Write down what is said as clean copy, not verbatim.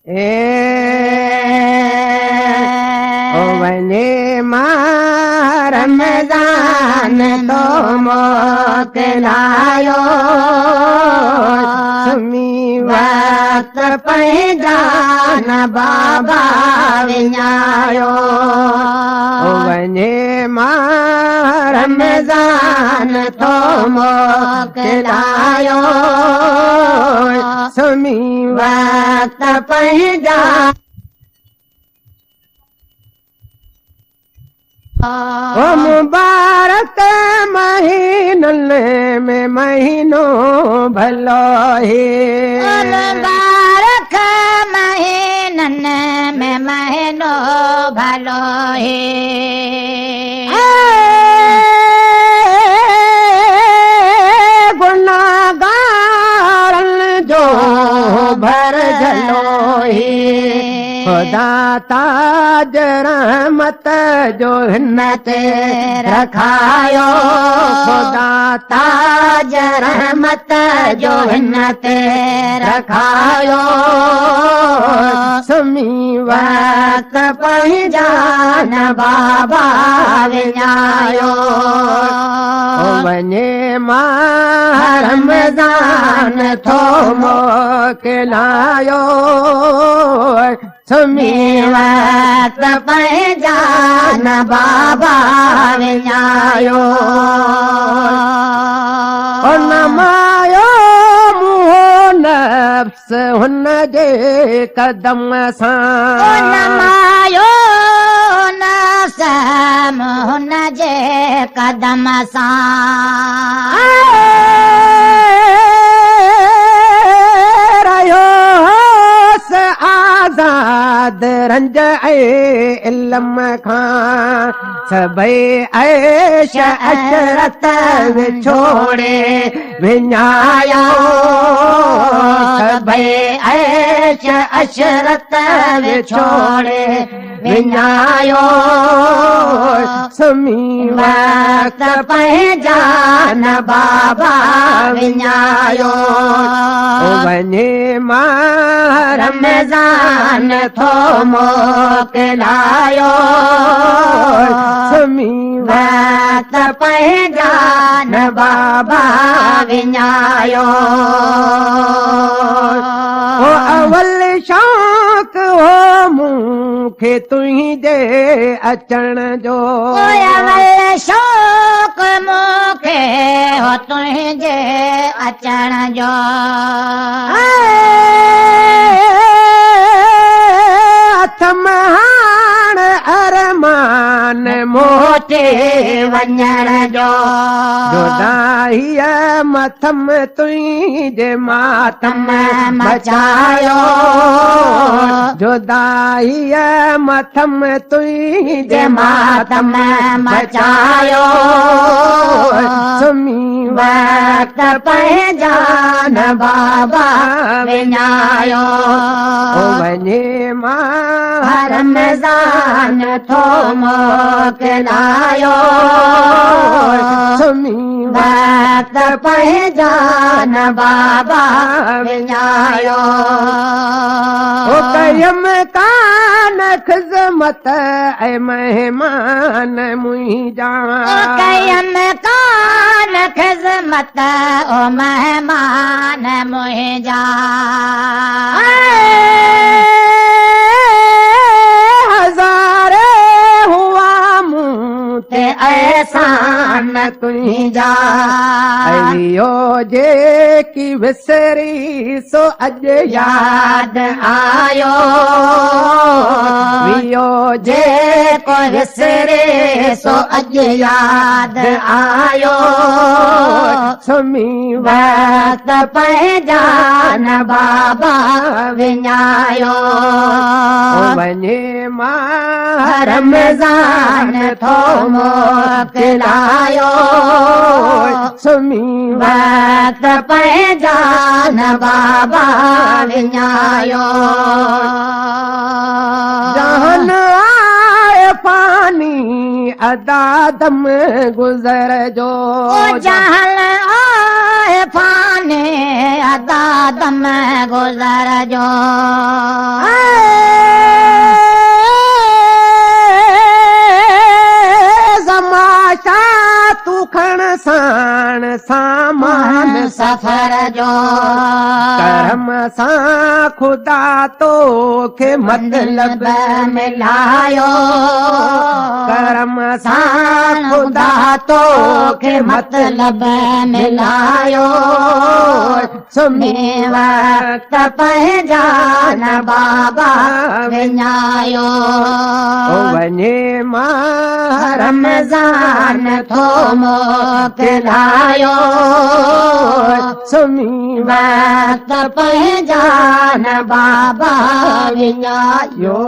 ओ वने मां रमज़ान तो मोकिलायो सुमी वक्त पंहिंजान बाबा विञायो ओ वने मां रमज़ान तो मोकिलायो सुमी वक्त पंहिंजान ओ मुबारक महीनन में महीनो भलो है मुबारक महीनन में महीनो भलो है गुनाहगारन जो भर जलो है खुदा ताज रहमत जो हिन ते रखायो खुदा ताज रहमत जो हिन ते रखायो सुमी वक्त पंहिंजान बाबा विञायो वञे मां रमज़ान थो मोकिलायो सुमी वक्त पंहिंजान बाबा विञायो नमायो मुंहो नफ्स हुन जे कदम सां नमायो नफ्स हुन जे कदम सां आज़ाद रंज इल्म खां सभई ऐश अशरत विछोड़े विञायो सभई ऐश अशरत विछोड़े विञायो सुमी वक्त पंहिंजान बाबा विञायो वञे मां रमज़ान थो मोकिलायो सुमी वक्त पंहिंजान बाबा विञायो ओ अवल शौक़ हो मूंखे तुंहिंजे अचण जो अवल शौक़ मूंखे हो तुंहिंजे अचण जो हाण अरमान मोटे वञण जो जुदाईअ मथम तुंहिंजे मातम मचायो जुदाईअ मथम तुंहिंजे मातम मचायो सुमी वक्त पंहिंजान बाबा विञायो वञे मां रमज़ान थो मोकिलायो सुमी वक्त पंहिंजान बाबा विञायो ओ कयम कान ख़िज़मत ऐं महिमान मुंहिंजा कयम कान ख़िज़मत ओ महिमान मुंहिंजा हज़ारे हुआ मूं ते एहसान तुंहिंजा अलियो जेकी विसरी सो अॼु यादि आयो वियो जेको विसरे सो अॼु यादि आयो सुमी वक्त पंहिंजान बाबा विञायो वञे मां रमज़ान थो मोकिलायो सुमी वक्त पंहिंजान बाबा विञायो जहन आए पानी अदादम गुज़र जो जहन आए पानी अदादम गुज़र जो जो करम सां ख़ुदा तोखे मतलब मतलब मिलायो करम सां सां ख़ुदा तोखे मतलब मिलायो सुम्ही वक्त पंहिंजा न बाबा विञायो वञे मां रमज़ान थो मोकिलायो सुम्ही वक्त पंहिंजा न बाबा विञायो